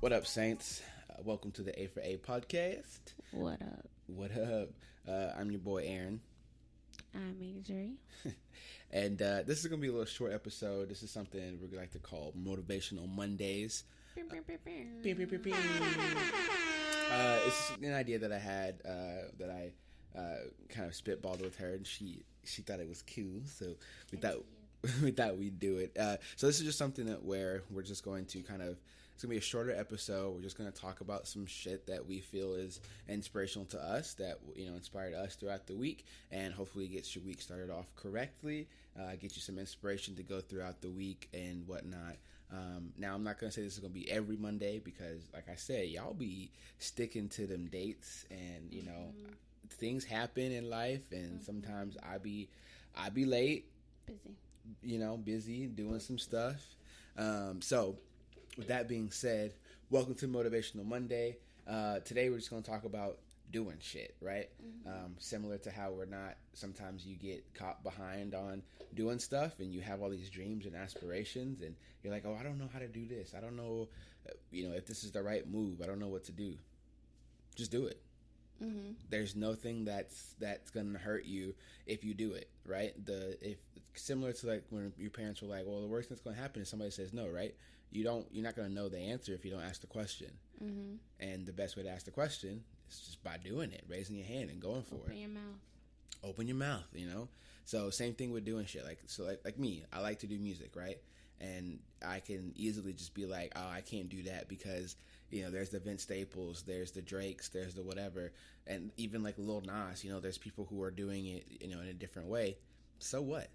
What up, Saints? Welcome to the A for A podcast. What up? What up? I'm your boy, Aaron. I'm Adri. And this is going to be a little short episode. This is something we're going to like to call Motivational Mondays. It's an idea that I had that I kind of spitballed with her, and she thought it was cool, so we thought we'd do it. So this is just something where we're just going to it's going to be a shorter episode. We're just going to talk about some shit that we feel is inspirational to us, that, inspired us throughout the week, and hopefully gets your week started off correctly, get you some inspiration to go throughout the week and whatnot. Now, I'm not going to say this is going to be every Monday because, like I said, y'all be sticking to them dates, and, things happen in life, and sometimes I be late. Busy doing some stuff. So with that being said, welcome to Motivational Monday. Today we're just going to talk about doing shit, right? Similar to how sometimes you get caught behind on doing stuff, and you have all these dreams and aspirations, and you're like, oh, I don't know how to do this. I don't know, if this is the right move. I don't know what to do. Just do it. Mm-hmm. There's nothing that's gonna hurt you if you do it, right? If similar to like when your parents were like, well, the worst that's gonna happen is somebody says no, right? You're not gonna know the answer if you don't ask the question. Mm-hmm. And the best way to ask the question is just by doing it, raising your hand and going for it. Open your mouth, So same thing with doing shit. Like me, I like to do music, right? And I can easily just be like, oh, I can't do that because, there's the Vince Staples, there's the Drakes, there's the whatever. And even like Lil Nas, there's people who are doing it, in a different way. So what?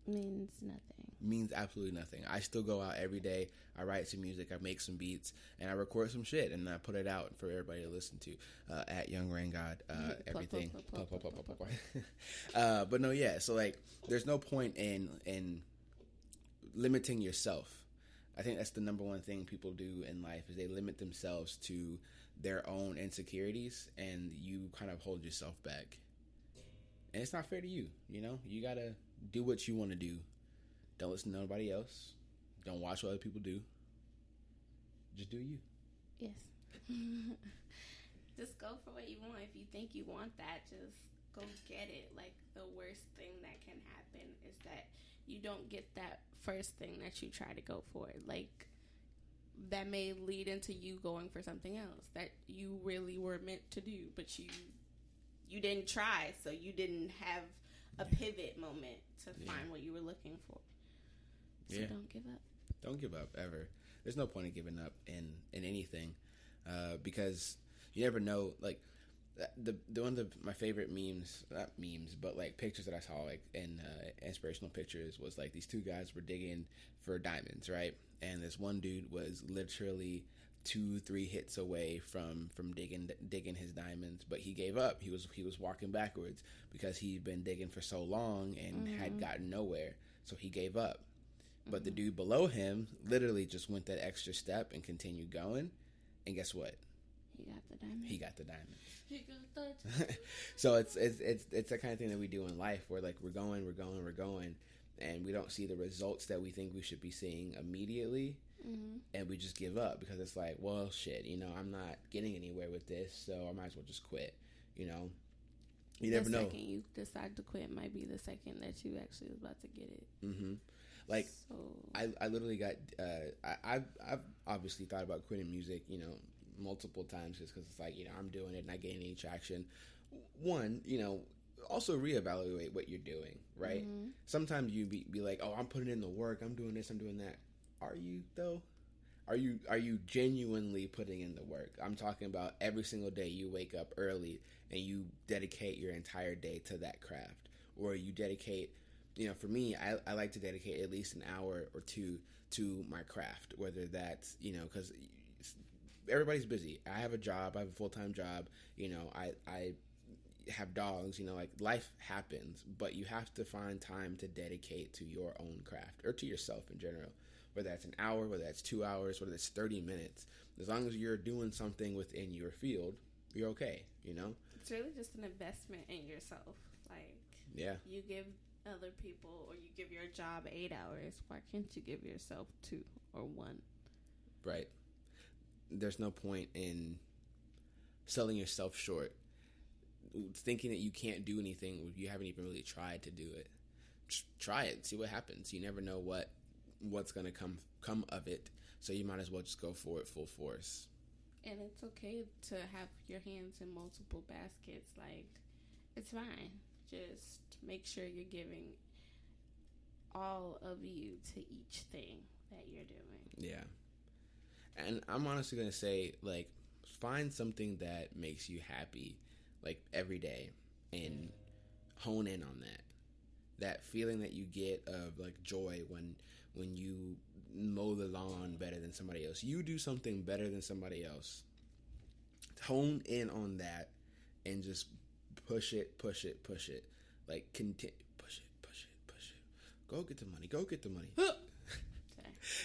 Means nothing. Means absolutely nothing. I still go out every day. I write some music, I make some beats, and I record some shit, and I put it out for everybody to listen to at Young Rain God, everything. But no, yeah. So like, there's no point in limiting yourself. I think that's the number one thing people do in life is they limit themselves to their own insecurities, and you kind of hold yourself back. And it's not fair to you, You gotta do what you want to do. Don't listen to nobody else. Don't watch what other people do. Just do you. Yes. Just go for what you want. If you think you want that, just go get it. Like, the worst thing that can happen is that you don't get that first thing that you try to go for. Like, that may lead into you going for something else that you really were meant to do, but you didn't try, so you didn't have a pivot moment to find what you were looking for. So don't give up. Don't give up, ever. There's no point in giving up in anything, because you never know. Like, the one of my favorite memes, not memes, but like pictures that I saw, like in inspirational pictures, was like these two guys were digging for diamonds, right? And this one dude was literally 2-3 hits away from digging his diamonds, but he gave up. He was walking backwards because he'd been digging for so long and had gotten nowhere, so he gave up. But the dude below him literally just went that extra step and continued going, and guess what? He got the diamond. So it's the kind of thing that we do in life where like we're going, and we don't see the results that we think we should be seeing immediately. And we just give up because it's like, well, shit, I'm not getting anywhere with this, so I might as well just quit. You never know. The second you decide to quit might be the second that you actually was about to get it. Like, so. I literally got I've obviously thought about quitting music, multiple times, just because it's like, I'm doing it and not getting any traction. One, also reevaluate what you're doing, right? Sometimes you be like, oh, I'm putting in the work, I'm doing this, I'm doing that. Are you though? Are you genuinely putting in the work? I'm talking about every single day you wake up early and you dedicate your entire day to that craft, or you dedicate, for me, I like to dedicate at least an hour or two to my craft, whether that's, because everybody's busy. I have a job. I have a full-time job. I have dogs. Like, life happens, but you have to find time to dedicate to your own craft or to yourself in general. Whether that's an hour, whether that's 2 hours, whether that's 30 minutes. As long as you're doing something within your field, you're okay, It's really just an investment in yourself. Like, you give other people, or you give your job 8 hours. Why can't you give yourself 2 or 1? Right. there's no point in selling yourself short, thinking that you can't do anything if you haven't even really tried to do it. Just try it, see what happens. You never know what's going to come of it, so you might as well just go for it full force. And it's okay to have your hands in multiple baskets. Like, it's fine. Just make sure you're giving all of you to each thing that you're doing. Yeah. And I'm honestly going to say, like, find something that makes you happy, like, every day, and hone in on that. That feeling that you get of, like, joy when you mow the lawn better than somebody else. You do something better than somebody else. Hone in on that and just push it. Like, continue, push it. Go get the money.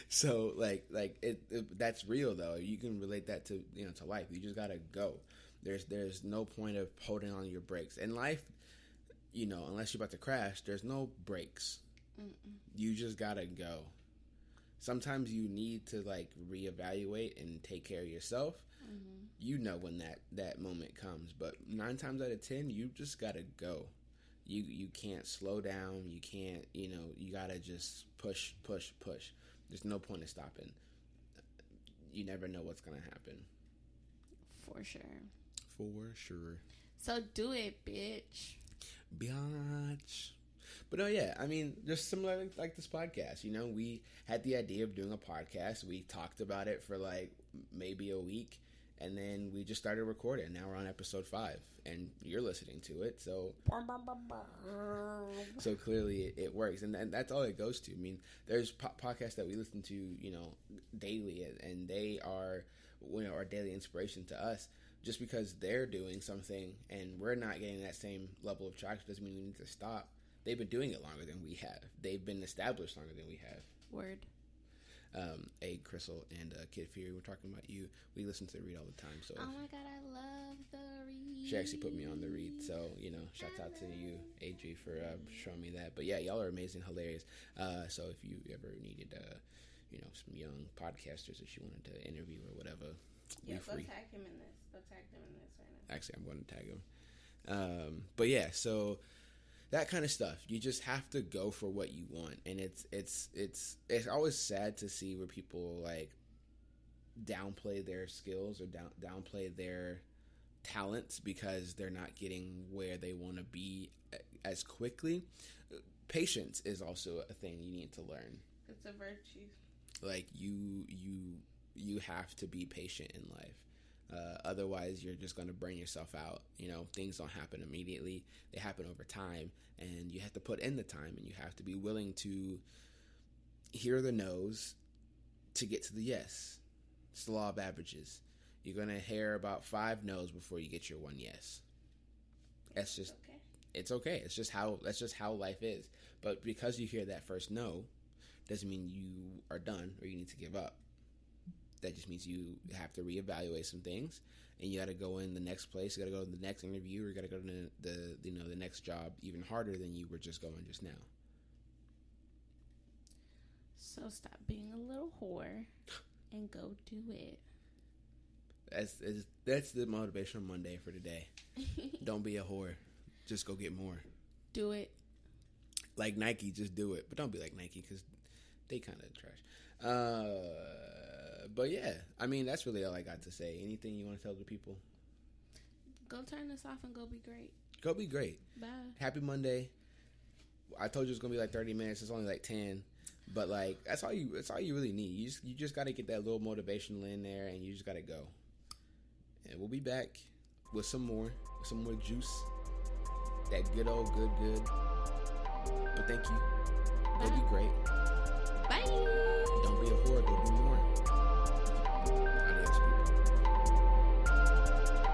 So, like it it, that's real, though. You can relate that to, to life. You just gotta go. There's no point of holding on to your brakes. In life, unless you're about to crash, there's no brakes. You just gotta go. Sometimes you need to, like, reevaluate and take care of yourself. When that moment comes. But 9 times out of 10, you just gotta go. You can't slow down. You can't, you gotta just push. There's no point in stopping. You never know what's gonna happen. For sure. So do it, bitch. But no, yeah, I mean, just similar like this podcast. We had the idea of doing a podcast. We talked about it for like maybe a week, and then we just started recording. Now we're on episode 5, and you're listening to it. So clearly it works, and that's all it goes to. I mean, there's podcasts that we listen to, daily, and they are, our daily inspiration to us. Just because they're doing something and we're not getting that same level of traction doesn't mean we need to stop. They've been doing it longer than we have. They've been established longer than we have. Word. Crystal and Kid Fury, we're talking about you. We listen to the read all the time. So oh my God, I love the read. She actually put me on the read. So, shouts out to you, Adri, for showing me that. But yeah, y'all are amazing, hilarious. So if you ever needed, some young podcasters that you wanted to interview or whatever, yeah, go tag him in this. Go tag them in this right now. Actually, I'm going to tag him. But yeah, so that kind of stuff. You just have to go for what you want, and it's always sad to see where people like downplay their skills or downplay their talents because they're not getting where they want to be as quickly. Patience is also a thing you need to learn. It's a virtue. Like you have to be patient in life. Otherwise, you're just going to burn yourself out. Things don't happen immediately. They happen over time, and you have to put in the time, and you have to be willing to hear the no's to get to the yes. It's the law of averages. You're going to hear about 5 no's before you get your 1 yes. That's just okay. It's okay. That's just how life is. But because you hear that first no, doesn't mean you are done or you need to give up. That just means you have to reevaluate some things, and you got to go in the next place. You got to go to the next interview, or you got to go to the next job even harder than you were just going just now. So stop being a little whore and go do it. That's the Motivational Monday for today. Don't be a whore. Just go get more. Do it. Like Nike, just do it. But don't be like Nike because they kind of trash. But yeah, I mean, that's really all I got to say. Anything you want to tell the people? Go turn this off and go be great. Go be great. Bye. Happy Monday. I told you it's going to be like 30 minutes. It's only like 10. But like, that's all you really need. You just got to get that little motivational in there, and you just got to go. And we'll be back with some more juice. That good old good. But thank you. Go be great. Bye. Don't be a whore. Go do more. Adios, people.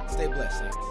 Stay blessed, saints.